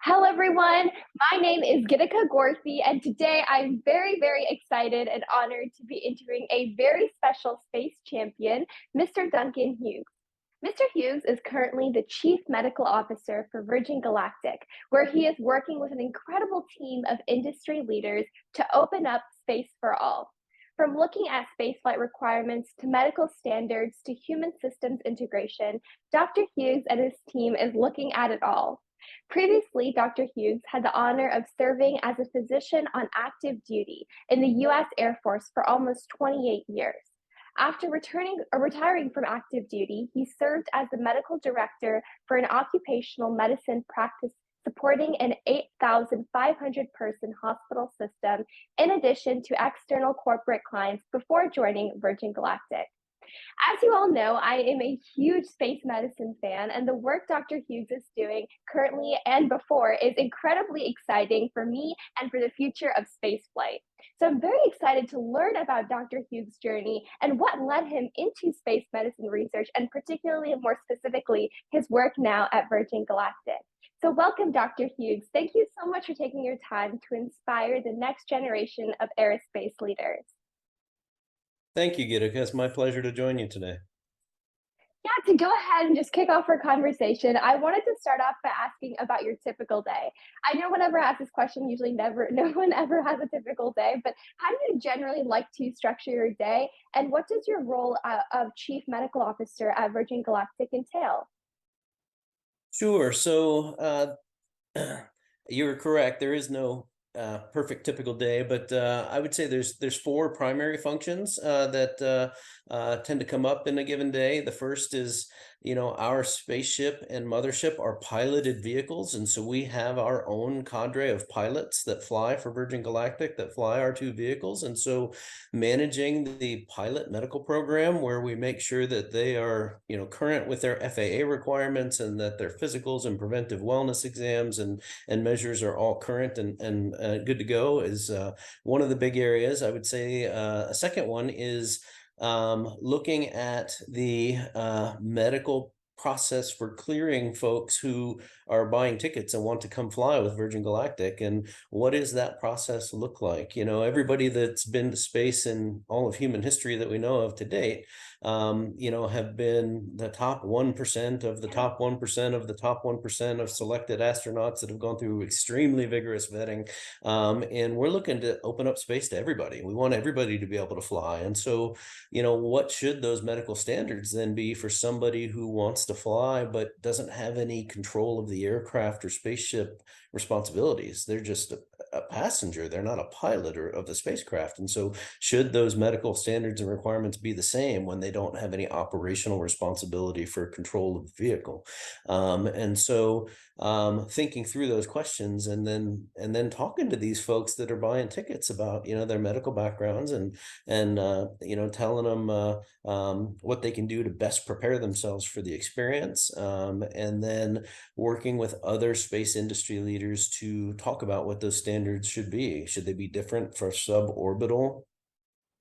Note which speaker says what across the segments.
Speaker 1: Hello, everyone. My name is Gitika Gorfi, and today I'm very excited and honored to be interviewing a very special space champion, Mr. Duncan Hughes. Mr. Hughes is currently the Chief Medical Officer for Virgin Galactic, where he is working with an incredible team of industry leaders to open up space for all. From looking at spaceflight requirements to medical standards to human systems integration, Dr. Hughes and his team is looking at it all. Previously, Dr. Hughes had the honor of serving as a physician on active duty in the U.S. Air Force for almost 28 years. After retiring from active duty, he served as the medical director for an occupational medicine practice supporting an 8,500 person hospital system, in addition to external corporate clients before joining Virgin Galactic. As you all know, I am a huge space medicine fan, and the work Dr. Hughes is doing currently and before is incredibly exciting for me and for the future of spaceflight. So I'm very excited to learn about Dr. Hughes' journey and what led him into space medicine research, and particularly and more specifically, his work now at Virgin Galactic. So, welcome, Dr. Hughes. Thank you so much for taking your time to inspire the next generation of aerospace leaders.
Speaker 2: Thank you, Gitika. It's my pleasure to join you today.
Speaker 1: Yeah, to go ahead and just kick off our conversation, I wanted to start off by asking about your typical day. I know whenever I ask this question, usually no one ever has a typical day, but how do you generally like to structure your day? And what does your role of Chief Medical Officer at Virgin Galactic entail?
Speaker 2: Sure. You're correct. There is no perfect typical day, but I would say there's four primary functions that tend to come up in a given day. The first is, our spaceship and mothership are piloted vehicles, and so we have our own cadre of pilots that fly for Virgin Galactic that fly our two vehicles, and so managing the pilot medical program where we make sure that they are, current with their FAA requirements and that their physicals and preventive wellness exams and measures are all current and good to go is one of the big areas. I would say a second one is looking at the medical process for clearing folks who are buying tickets and want to come fly with Virgin Galactic, and what does that process look like? Everybody that's been to space in all of human history that we know of to date, have been the top 1% of the top 1% of the top 1% of selected astronauts that have gone through extremely vigorous vetting. And we're looking to open up space to everybody. We want everybody to be able to fly. And so, what should those medical standards then be for somebody who wants to fly but doesn't have any control of the aircraft or spaceship responsibilities? They're just a passenger. They're not a pilot of the spacecraft. And so should those medical standards and requirements be the same when they don't have any operational responsibility for control of the vehicle? Thinking through those questions and then talking to these folks that are buying tickets about, their medical backgrounds and telling them what they can do to best prepare themselves for the experience, and then working with other space industry leaders to talk about what those standards should be. Should they be different for suborbital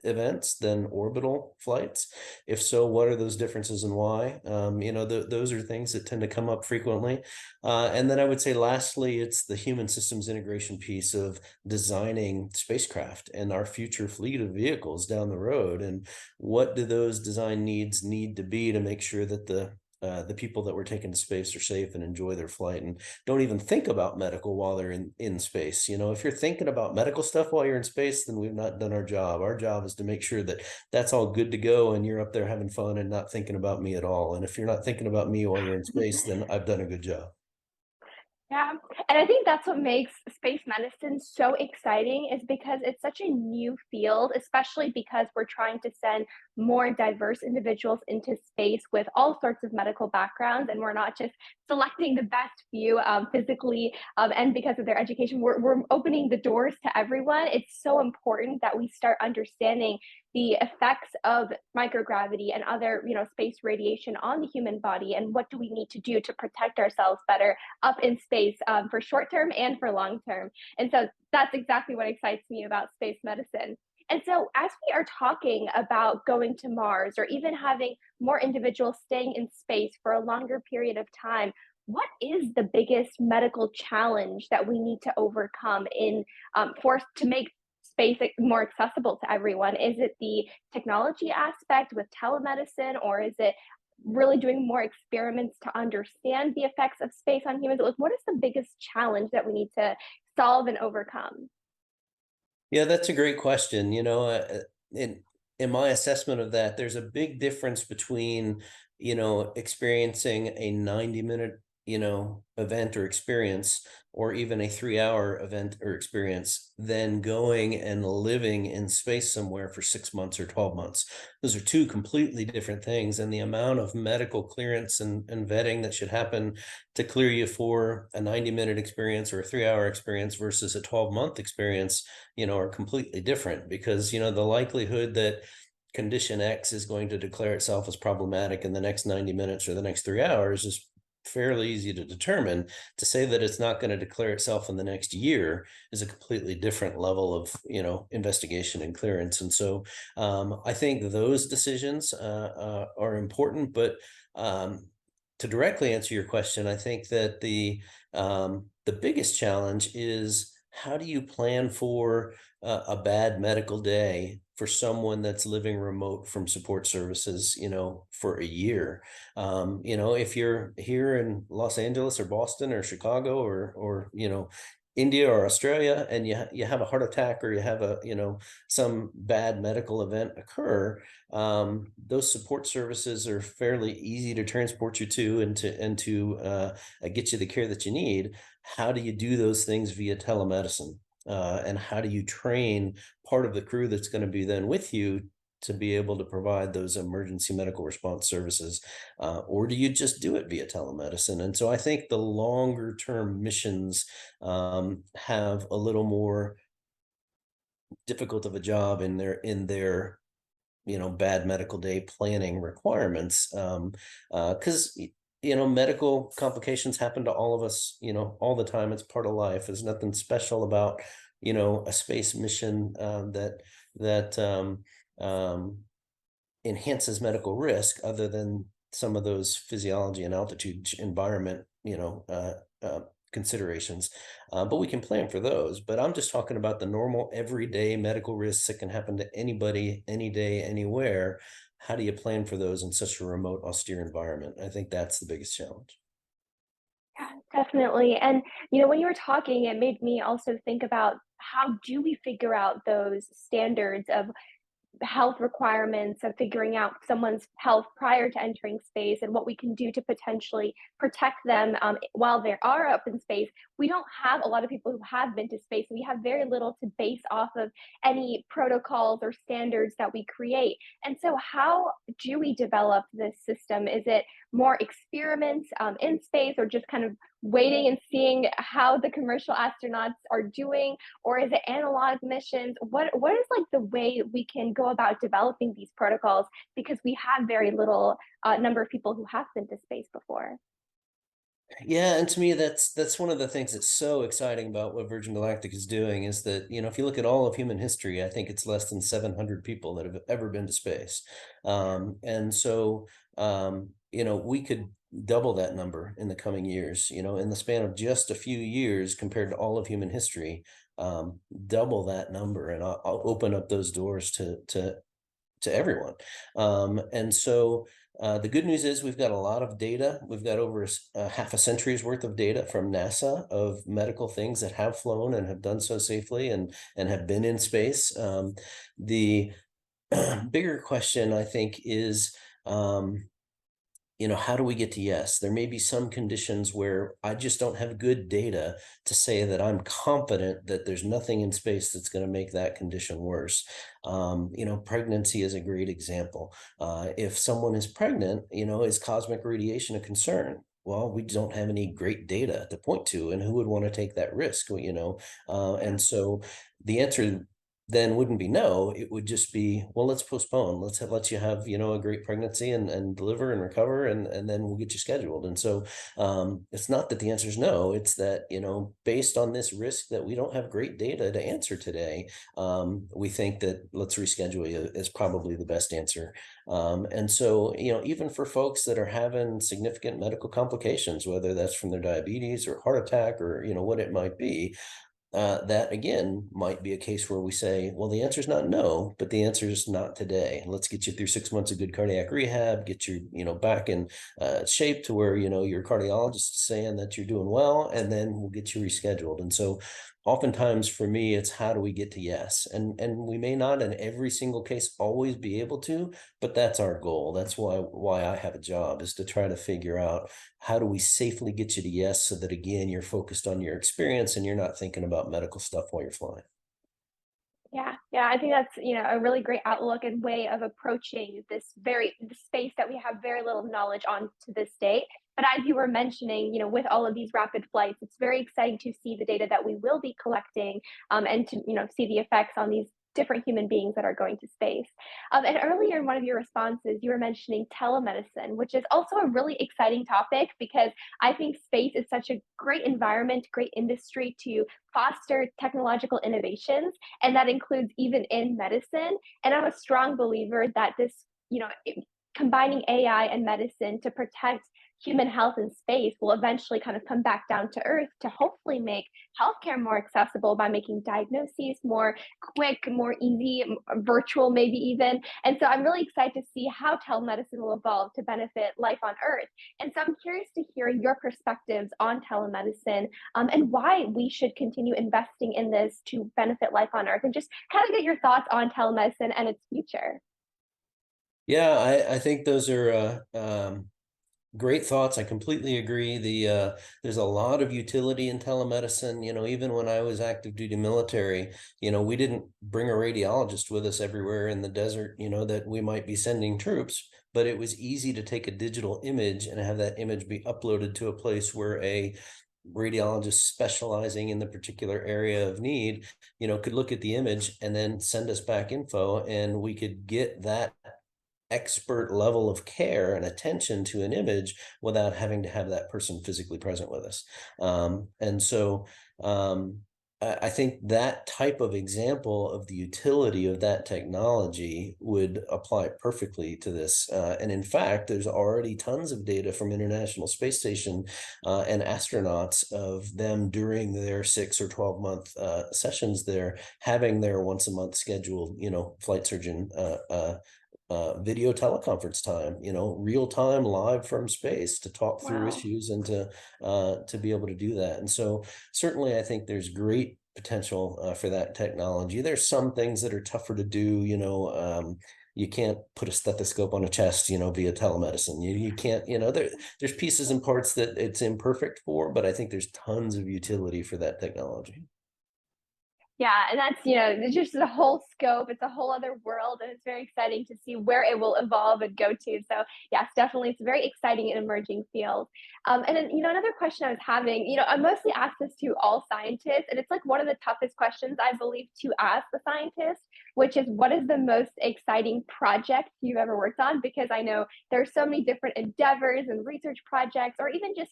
Speaker 2: events than orbital flights? If so, what are those differences and why? Those are things that tend to come up frequently. And then I would say lastly, it's the human systems integration piece of designing spacecraft and our future fleet of vehicles down the road. And what do those design needs need to be to make sure that the people that we're taking to space are safe and enjoy their flight and don't even think about medical while they're in space. If you're thinking about medical stuff while you're in space, then we've not done our job. Our job is to make sure that that's all good to go and you're up there having fun and not thinking about me at all. And if you're not thinking about me while you're in space, then I've done a good job.
Speaker 1: Yeah, and I think that's what makes space medicine so exciting is because it's such a new field, especially because we're trying to send more diverse individuals into space with all sorts of medical backgrounds, and we're not just selecting the best few physically and because of their education. We're opening the doors to everyone. It's so important that we start understanding the effects of microgravity and other, space radiation on the human body, and what do we need to do to protect ourselves better up in space for short term and for long term. And so that's exactly what excites me about space medicine. And so, as we are talking about going to Mars or even having more individuals staying in space for a longer period of time, what is the biggest medical challenge that we need to overcome in for to make space more accessible to everyone? Is it the technology aspect with telemedicine, or is it really doing more experiments to understand the effects of space on humans? Like, what is the biggest challenge that we need to solve and overcome?
Speaker 2: Yeah, that's a great question. In my assessment of that, there's a big difference between, experiencing a 90-minute, event or experience, or even a 3-hour event or experience, than going and living in space somewhere for 6 months or 12 months. Those are two completely different things. And the amount of medical clearance and vetting that should happen to clear you for a 90-minute experience or a 3-hour experience versus a 12-month experience, are completely different, because, the likelihood that condition X is going to declare itself as problematic in the next 90 minutes or the next 3 hours is fairly easy to determine. To say that it's not going to declare itself in the next year is a completely different level of, investigation and clearance. And so I think those decisions are important. But to directly answer your question, I think that the biggest challenge is, how do you plan for a bad medical day for someone that's living remote from support services, for a year? If you're here in Los Angeles or Boston or Chicago or India or Australia, and you have a heart attack, or you have some bad medical event occur, those support services are fairly easy to transport you to, and to get you the care that you need. How do you do those things via telemedicine? And how do you train part of the crew that's going to be then with you to be able to provide those emergency medical response services? Or do you just do it via telemedicine? And so I think the longer term missions have a little more difficult of a job in their bad medical day planning requirements, because medical complications happen to all of us, all the time. It's part of life. There's nothing special about a space mission that um, enhances medical risk, other than some of those physiology and altitude environment, considerations. But we can plan for those. But I'm just talking about the normal everyday medical risks that can happen to anybody, any day, anywhere. How do you plan for those in such a remote, austere environment? I think that's the biggest challenge.
Speaker 1: Yeah, definitely. And, when you were talking, it made me also think about how do we figure out those standards of health requirements of figuring out someone's health prior to entering space and what we can do to potentially protect them while they are up in space. We don't have a lot of people who have been to space. We have very little to base off of any protocols or standards that we create. And so, how do we develop this system? Is it more experiments in space, or just kind of waiting and seeing how the commercial astronauts are doing, or is it analog missions? What is like the way we can go about developing these protocols, because we have very little number of people who have been to space before?
Speaker 2: Yeah, and to me, that's one of the things that's so exciting about what Virgin Galactic is doing, is that, if you look at all of human history, I think it's less than 700 people that have ever been to space. And so, we could double that number in the coming years, in the span of just a few years compared to all of human history. Double that number, and I'll open up those doors to everyone. And so the good news is, we've got a lot of data. We've got over half a century's worth of data from NASA of medical things that have flown and have done so safely, and have been in space. The bigger question, I think, is, how do we get to yes? There may be some conditions where I just don't have good data to say that I'm confident that there's nothing in space that's going to make that condition worse. Pregnancy is a great example. If someone is pregnant, is cosmic radiation a concern? Well, we don't have any great data to point to, and who would want to take that risk? And so the answer then wouldn't be no. It would just be, well, let's postpone. Let you have, a great pregnancy and deliver and recover, and then we'll get you scheduled. And so it's not that the answer is no. It's that, based on this risk that we don't have great data to answer today, we think that let's reschedule you is probably the best answer. And so, even for folks that are having significant medical complications, whether that's from their diabetes or heart attack or, what it might be, that again might be a case where we say, well, the answer is not no, but the answer is not today. Let's get you through 6 months of good cardiac rehab, get you, back in shape to where, your cardiologist is saying that you're doing well, and then we'll get you rescheduled. And so oftentimes for me, it's how do we get to yes? And we may not in every single case always be able to, but that's our goal. That's why I have a job, is to try to figure out how do we safely get you to yes, so that again, you're focused on your experience and you're not thinking about medical stuff while you're flying.
Speaker 1: Yeah, yeah, I think that's, a really great outlook and way of approaching the space that we have very little knowledge on to this date. But as you were mentioning, with all of these rapid flights, it's very exciting to see the data that we will be collecting, and to, see the effects on these different human beings that are going to space. And earlier in one of your responses, you were mentioning telemedicine, which is also a really exciting topic because I think space is such a great environment, great industry to foster technological innovations, and that includes even in medicine. And I'm a strong believer that combining AI and medicine to protect human health in space will eventually kind of come back down to earth to hopefully make healthcare more accessible by making diagnoses more quick, more easy, virtual, maybe even. And so I'm really excited to see how telemedicine will evolve to benefit life on earth. And so I'm curious to hear your perspectives on telemedicine, and why we should continue investing in this to benefit life on earth, and just kind of get your thoughts on telemedicine and its future.
Speaker 2: Yeah, I think those are great thoughts. I completely agree. There's a lot of utility in telemedicine. Even when I was active duty military, we didn't bring a radiologist with us everywhere in the desert, that we might be sending troops, but it was easy to take a digital image and have that image be uploaded to a place where a radiologist specializing in the particular area of need, could look at the image and then send us back info, and we could get that expert level of care and attention to an image without having to have that person physically present with us. And so I think that type of example of the utility of that technology would apply perfectly to this. And in fact, there's already tons of data from International Space Station and astronauts of them during their 6 or 12 month sessions there, having their once a month scheduled, flight surgeon video teleconference time, real time live from space to talk through
Speaker 1: Wow.
Speaker 2: issues and to be able to do that. And so certainly I think there's great potential for that technology. There's some things that are tougher to do, you can't put a stethoscope on a chest, via telemedicine. You can't, there's pieces and parts that it's imperfect for, but I think there's tons of utility for that technology.
Speaker 1: Yeah, and that's, it's just a whole scope. It's a whole other world, and it's very exciting to see where it will evolve and go to. So, yes, definitely, it's a very exciting and emerging field. And then, another question I was having, I mostly ask this to all scientists, and it's like one of the toughest questions I believe to ask the scientist, which is what is the most exciting project you've ever worked on? Because I know there's so many different endeavors and research projects, or even just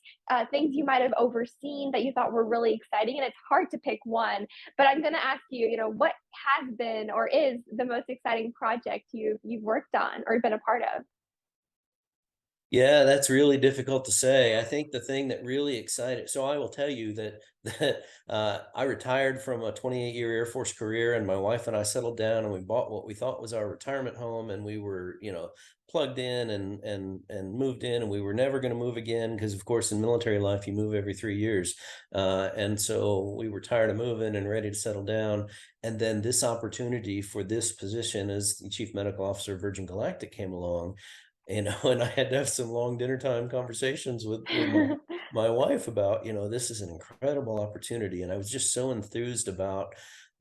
Speaker 1: things you might have overseen that you thought were really exciting, and it's hard to pick one. But I'm going to ask you, what has been or is the most exciting project you've worked on or been a part of?
Speaker 2: Yeah, that's really difficult to say. I think the thing that really excited, so I will tell you that that I retired from a 28-year Air Force career, and my wife and I settled down and we bought what we thought was our retirement home, and we were, plugged in and moved in, and we were never going to move again because, of course, in military life you move every 3 years, and so we were tired of moving and ready to settle down. And then this opportunity for this position as the chief medical officer of Virgin Galactic came along, and I had to have some long dinner time conversations with my wife about, this is an incredible opportunity. And I was just so enthused about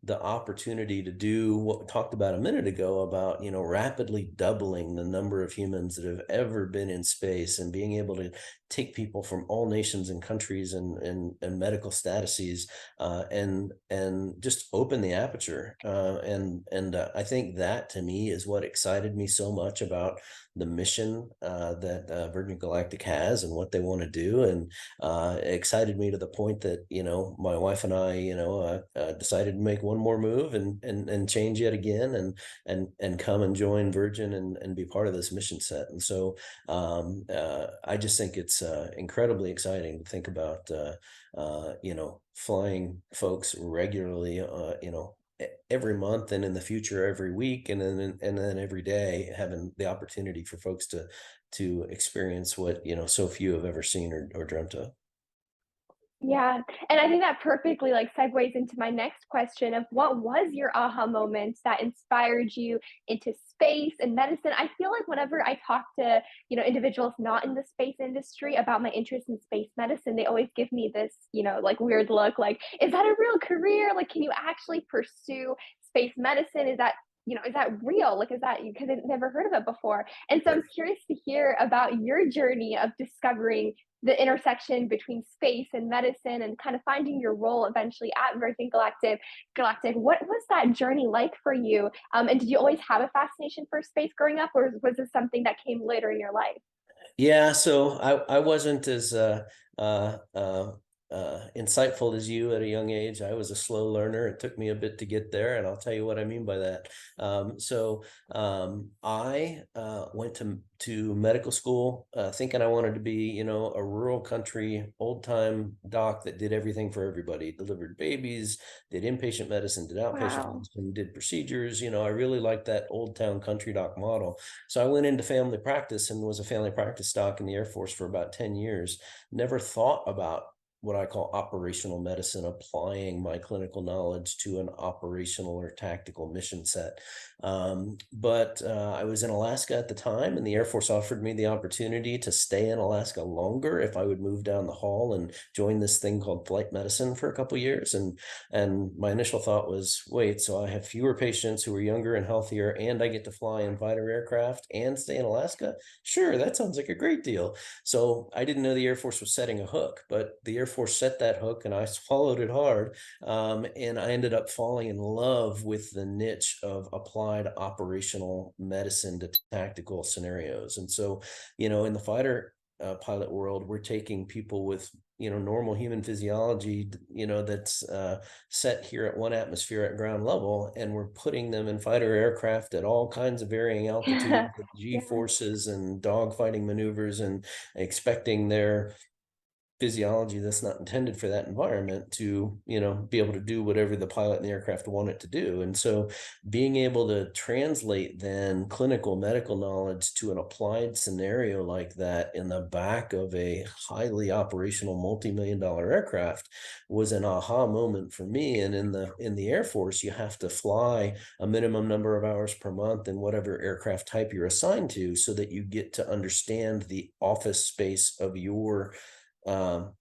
Speaker 2: the opportunity to do what we talked about a minute ago about, rapidly doubling the number of humans that have ever been in space, and being able to take people from all nations and countries and medical statuses, and just open the aperture. And I think that, to me, is what excited me so much about the mission that Virgin Galactic has and what they want to do, and excited me to the point that my wife and I decided to make one more move and change yet again, and come and join Virgin and be part of this mission set. And so I just think it's incredibly exciting to think about flying folks regularly, every month, and in the future every week, and then every day, having the opportunity for folks to experience what so few have ever seen or dreamt of.
Speaker 1: Yeah, and I think that perfectly, like, segues into my next question of what was your aha moment that inspired you into space and medicine? I feel like whenever I talk to, individuals not in the space industry about my interest in space medicine, they always give me this, like, weird look, like, "Is that a real career? Like, can you actually pursue space medicine? Is that real? Like, is that" because I've never heard of it before. And so I'm curious to hear about your journey of discovering the intersection between space and medicine and kind of finding your role eventually at Virgin Galactic. What was that journey like for you? And did you always have a fascination for space growing up, or was this something that came later in your life?
Speaker 2: Yeah, so I wasn't as uh, uh, insightful as you at a young age. I was a slow learner. It took me a bit to get there, and I'll tell you what I mean by that. I went to medical school, thinking I wanted to be, a rural country, old time doc that did everything for everybody, delivered babies, did inpatient medicine, did outpatient
Speaker 1: Wow.
Speaker 2: medicine, did procedures. I really liked that old town country doc model. So I went into family practice and was a family practice doc in the Air Force for about 10 years. Never thought about what I call operational medicine, applying my clinical knowledge to an operational or tactical mission set. But I was in Alaska at the time, and the Air Force offered me the opportunity to stay in Alaska longer if I would move down the hall and join this thing called flight medicine for a couple years. And my initial thought was, wait, so I have fewer patients who are younger and healthier, and I get to fly in fighter aircraft and stay in Alaska? Sure, that sounds like a great deal. So I didn't know the Air Force was setting a hook, but the Air Force set that hook, and I swallowed it hard. And I ended up falling in love with the niche of applied operational medicine to tactical scenarios. And so, in the fighter pilot world, we're taking people with normal human physiology, that's set here at one atmosphere at ground level, and we're putting them in fighter aircraft at all kinds of varying altitudes, G
Speaker 1: Yeah.
Speaker 2: forces and dogfighting maneuvers, and expecting their physiology that's not intended for that environment to be able to do whatever the pilot and the aircraft want it to do. And so being able to translate then clinical medical knowledge to an applied scenario like that in the back of a highly operational multi-million-dollar aircraft was an aha moment for me. And in the Air Force, you have to fly a minimum number of hours per month in whatever aircraft type you're assigned to, so that you get to understand the office space of your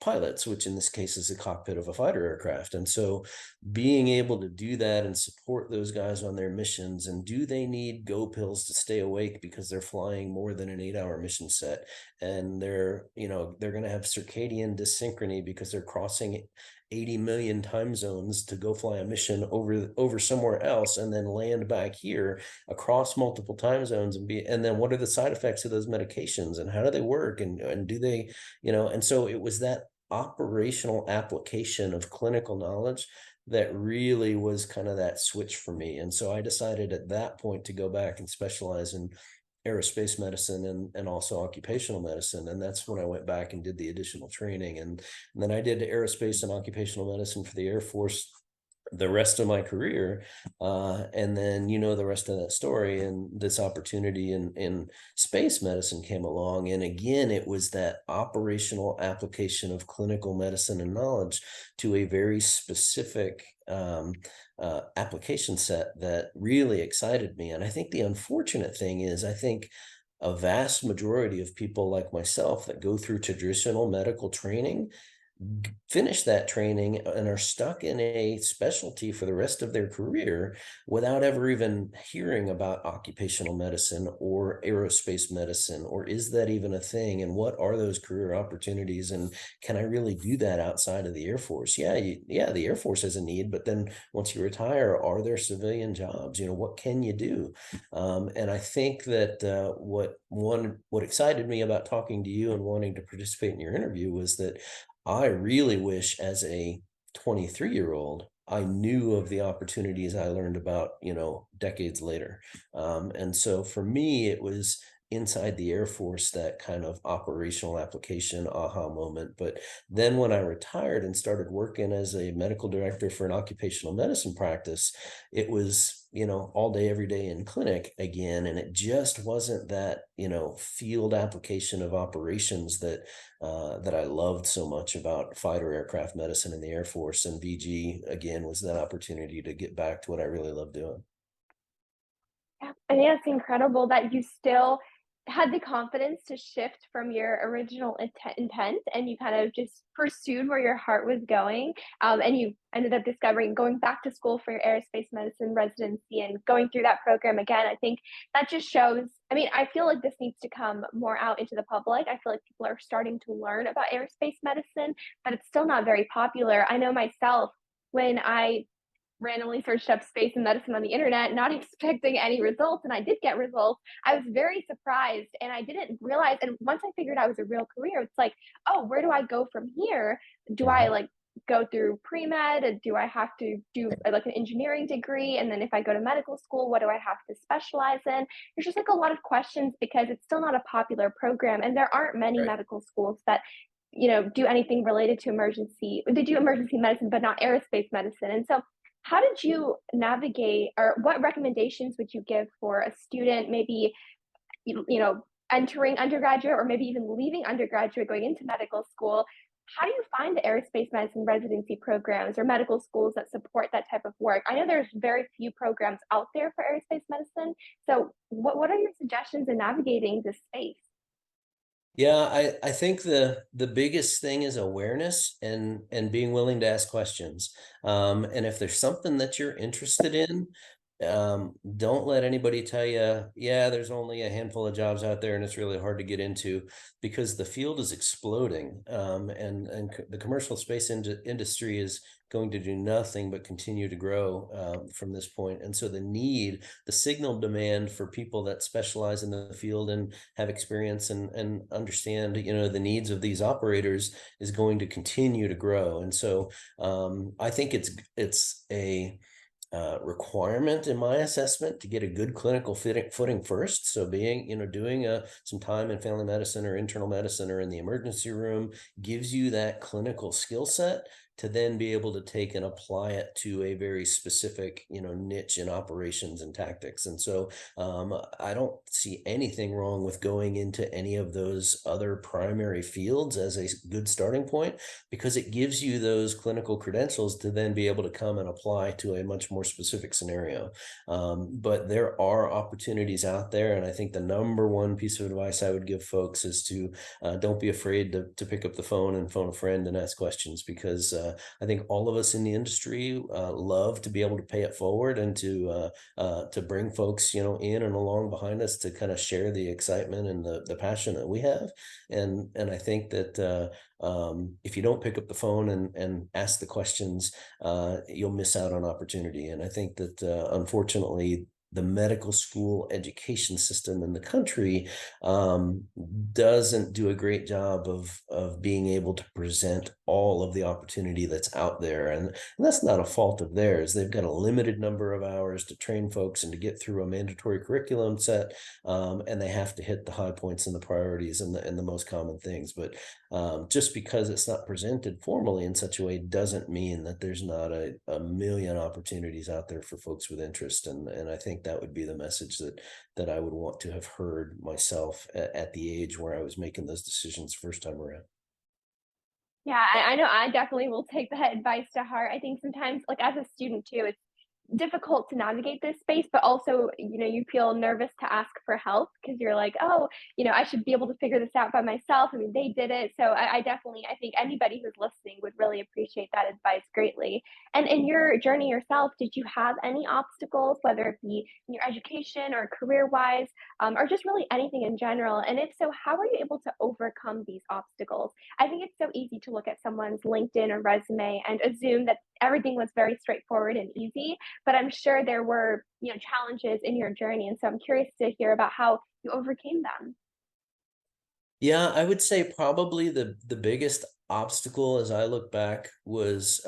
Speaker 2: pilots, which in this case is the cockpit of a fighter aircraft. And so being able to do that and support those guys on their missions, and do they need go pills to stay awake because they're flying more than an 8-hour mission set, and they're going to have circadian dysynchrony because they're crossing 80 million time zones to go fly a mission over somewhere else, and then land back here across multiple time zones, and then what are the side effects of those medications, and how do they work, and do they, and so it was that operational application of clinical knowledge that really was kind of that switch for me. And so I decided at that point to go back and specialize in aerospace medicine and also occupational medicine. And that's when I went back and did the additional training. And then I did aerospace and occupational medicine for the Air Force the rest of my career. And then, the rest of that story, and this opportunity in space medicine came along. And again, it was that operational application of clinical medicine and knowledge to a very specific application set that really excited me. And I think the unfortunate thing is, I think a vast majority of people like myself that go through traditional medical training finish that training and are stuck in a specialty for the rest of their career without ever even hearing about occupational medicine or aerospace medicine, or is that even a thing, and what are those career opportunities, and can I really do that outside of the Air Force? Yeah, the Air Force has a need, but then once you retire, are there civilian jobs? What can you do? And I think that what excited me about talking to you and wanting to participate in your interview was that I really wish, as a 23-year-old, I knew of the opportunities I learned about, decades later. And so for me, it was inside the Air Force, that kind of operational application aha moment. But then when I retired and started working as a medical director for an occupational medicine practice, it was, all day, every day in clinic again. And it just wasn't that, field application of operations that I loved so much about fighter aircraft medicine in the Air Force. And VG, again, was that opportunity to get back to what I really love doing.
Speaker 1: Yeah, I think it's incredible that you still had the confidence to shift from your original intent and you kind of just pursued where your heart was going. And you ended up discovering going back to school for your aerospace medicine residency and going through that program again. I think that just shows. I mean, I feel like this needs to come more out into the public. I feel like people are starting to learn about aerospace medicine, but it's still not very popular. I know myself, when I randomly searched up space and medicine on the internet, not expecting any results, and I did get results. I was very surprised, and I didn't realize. And once I figured out it was a real career, it's like, oh, where do I go from here? Do I
Speaker 2: Mhm.
Speaker 1: like go through pre med? Do I have to do like an engineering degree? And then if I go to medical school, what do I have to specialize in? There's just like a lot of questions because it's still not a popular program, and there aren't many
Speaker 2: Right.
Speaker 1: medical schools that do anything related to emergency. They do emergency medicine, but not aerospace medicine. And so how did you navigate, or what recommendations would you give for a student, maybe, entering undergraduate or maybe even leaving undergraduate, going into medical school? How do you find the aerospace medicine residency programs or medical schools that support that type of work? I know there's very few programs out there for aerospace medicine. So what are your suggestions in navigating this space?
Speaker 2: Yeah, I think the biggest thing is awareness and being willing to ask questions. And if there's something that you're interested in, don't let anybody tell you, yeah, there's only a handful of jobs out there and it's really hard to get into, because the field is exploding. And the commercial space industry is going to do nothing but continue to grow from this point. And so the signal demand for people that specialize in the field and have experience and understand, the needs of these operators is going to continue to grow. And so I think it's a requirement in my assessment to get a good clinical footing first. So being, doing some time in family medicine or internal medicine or in the emergency room gives you that clinical skill set to then be able to take and apply it to a very specific, niche in operations and tactics. And so I don't see anything wrong with going into any of those other primary fields as a good starting point, because it gives you those clinical credentials to then be able to come and apply to a much more specific scenario. But there are opportunities out there. And I think the number one piece of advice I would give folks is to don't be afraid to pick up the phone and phone a friend and ask questions, because I think all of us in the industry love to be able to pay it forward and to bring folks, in and along behind us to kind of share the excitement and the passion that we have. And I think that if you don't pick up the phone and ask the questions, you'll miss out on opportunity. And I think that unfortunately, the medical school education system in the country um, doesn't do a great job of being able to present all of the opportunity that's out there. And that's not a fault of theirs. They've got a limited number of hours to train folks and to get through a mandatory curriculum set, and they have to hit the high points and the priorities and the most common things. But just because it's not presented formally in such a way doesn't mean that there's not a million opportunities out there for folks with interest. And I think that would be the message that I would want to have heard myself at the age where I was making those decisions first time around.
Speaker 1: Yeah, I know I definitely will take that advice to heart. I think sometimes, like, as a student too, it's difficult to navigate this space, but also, you feel nervous to ask for help because you're like, oh, I should be able to figure this out by myself. I mean, they did it. So I definitely, I think anybody who's listening would really appreciate that advice greatly. And in your journey yourself, did you have any obstacles, whether it be in your education or career wise, or just really anything in general? And if so, how were you able to overcome these obstacles? I think it's so easy to look at someone's LinkedIn or resume and assume that everything was very straightforward and easy, but I'm sure there were, challenges in your journey. And so I'm curious to hear about how you overcame them.
Speaker 2: Yeah, I would say probably the biggest obstacle as I look back was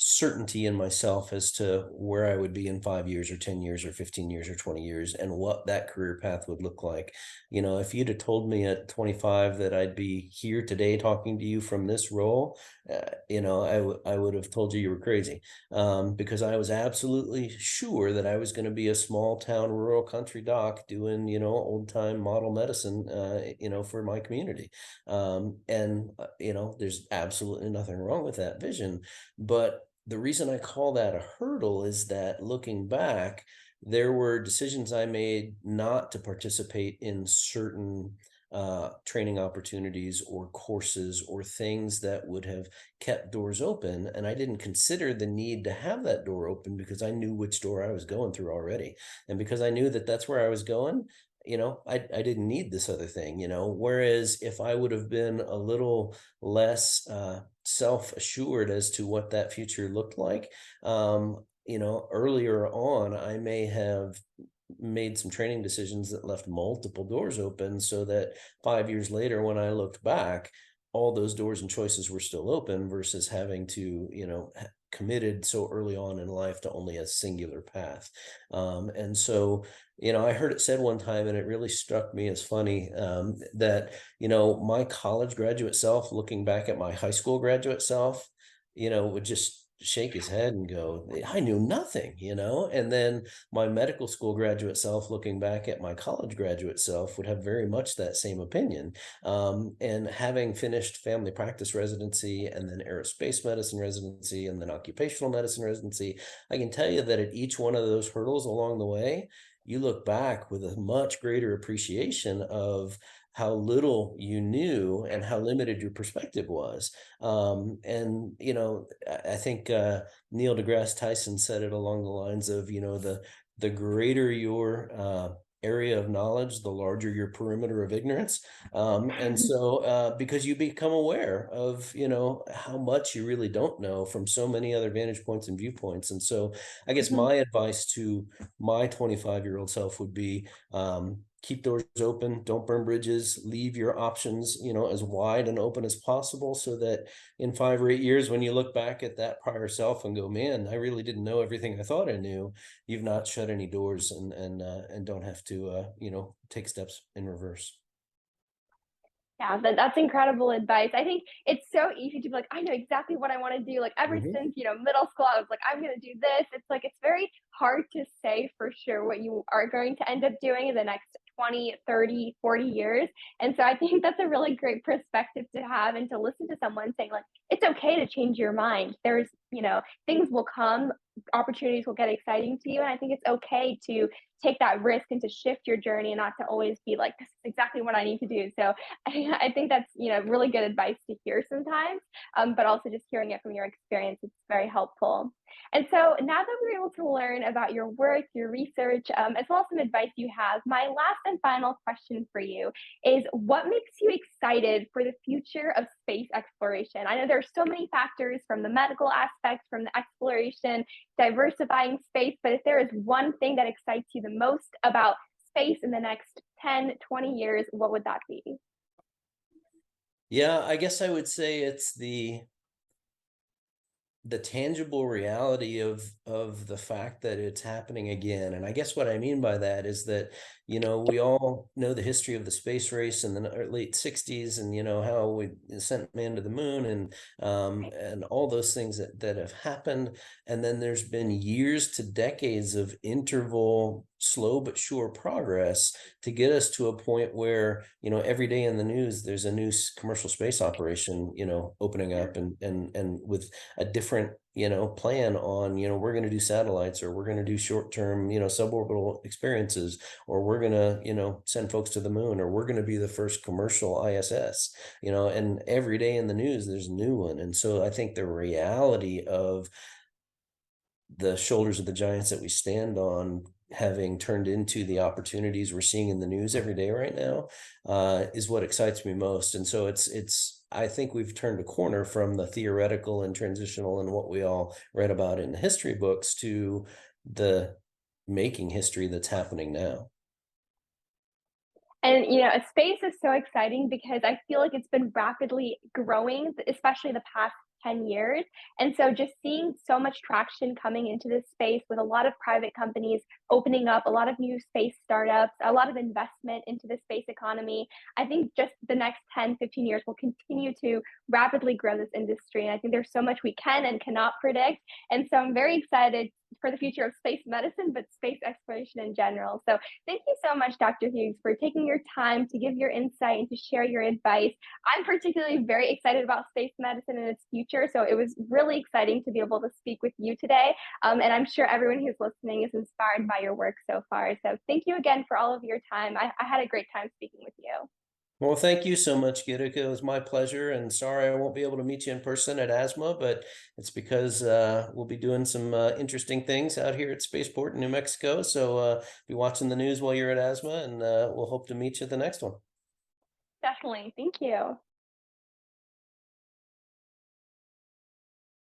Speaker 2: certainty in myself as to where I would be in 5 years or 10 years or 15 years or 20 years and what that career path would look like. If you'd have told me at 25 that I'd be here today talking to you from this role, I would have told you were crazy, because I was absolutely sure that I was going to be a small town, rural country doc doing, old time model medicine, for my community. There's absolutely nothing wrong with that vision. But the reason I call that a hurdle is that looking back, there were decisions I made not to participate in certain training opportunities or courses or things that would have kept doors open. And I didn't consider the need to have that door open because I knew which door I was going through already. And because I knew that that's where I was going, I didn't need this other thing. Whereas if I would have been a little less self-assured as to what that future looked like, earlier on, I may have made some training decisions that left multiple doors open so that 5 years later, when I looked back, all those doors and choices were still open versus having to, committed so early on in life to only a singular path. And so, I heard it said one time, and it really struck me as funny, that, my college graduate self, looking back at my high school graduate self, would just shake his head and go, I knew nothing, and then my medical school graduate self, looking back at my college graduate self, would have very much that same opinion. And having finished family practice residency and then aerospace medicine residency and then occupational medicine residency, I can tell you that at each one of those hurdles along the way, you look back with a much greater appreciation of how little you knew and how limited your perspective was. And I think Neil deGrasse Tyson said it along the lines of, the greater your area of knowledge, the larger your perimeter of ignorance. And so, because you become aware of, how much you really don't know from so many other vantage points and viewpoints. And so, I guess
Speaker 1: Mhm.
Speaker 2: my advice to my 25-year-old self would be, keep doors open, don't burn bridges, leave your options, as wide and open as possible so that in 5 or 8 years, when you look back at that prior self and go, man, I really didn't know everything I thought I knew, you've not shut any doors and don't have to, take steps in reverse.
Speaker 1: Yeah, that's incredible advice. I think it's so easy to be like, I know exactly what I want to do. Like ever
Speaker 2: Mhm.
Speaker 1: since, middle school, I was like, I'm going to do this. It's like, it's very hard to say for sure what you are going to end up doing in the next 20, 30, 40 years. And so I think that's a really great perspective to have and to listen to someone saying like, it's okay to change your mind. There's, things will come, opportunities will get exciting to you. And I think it's okay to take that risk and to shift your journey and not to always be like, this is exactly what I need to do. So I think that's really good advice to hear sometimes, but also just hearing it from your experience, it's very helpful. And so now that we're able to learn about your work, your research, as well as some advice you have, my last and final question for you is what makes you excited for the future of space exploration? I know there are so many factors from the medical aspects, from the exploration, diversifying space, but if there is one thing that excites you the most about space in the next 10, 20 years, what would that be?
Speaker 2: Yeah, I guess I would say it's the tangible reality of the fact that it's happening again. And I guess what I mean by that is that, we all know the history of the space race in the late 60s and how we sent man to the moon and all those things that have happened. And then there's been years to decades of interval slow but sure progress to get us to a point where, every day in the news there's a new commercial space operation, opening up, and with a different, plan on, we're going to do satellites, or we're going to do short-term, suborbital experiences, or we're going to, send folks to the moon, or we're going to be the first commercial ISS, and every day in the news there's a new one. And so I think the reality of the shoulders of the giants that we stand on having turned into the opportunities we're seeing in the news every day right now, is what excites me most. And so I think we've turned a corner from the theoretical and transitional and what we all read about in the history books to the making history that's happening now.
Speaker 1: And, space is so exciting because I feel like it's been rapidly growing, especially the past 10 years. And so just seeing so much traction coming into this space with a lot of private companies opening up, a lot of new space startups, a lot of investment into the space economy, I think just the next 10, 15 years will continue to rapidly grow this industry. And I think there's so much we can and cannot predict. And so I'm very excited for the future of space medicine, but space exploration in general. So thank you so much, Dr. Hughes, for taking your time to give your insight and to share your advice. I'm particularly very excited about space medicine and its future, so it was really exciting to be able to speak with you today. And I'm sure everyone who's listening is inspired by your work so far. So thank you again for all of your time. I had a great time speaking with you.
Speaker 2: Well, thank you so much, Gitika. It was my pleasure, and sorry I won't be able to meet you in person at ASMA, but it's because we'll be doing some interesting things out here at Spaceport in New Mexico. So be watching the news while you're at ASMA, and we'll hope to meet you at the next one.
Speaker 1: Definitely. Thank you.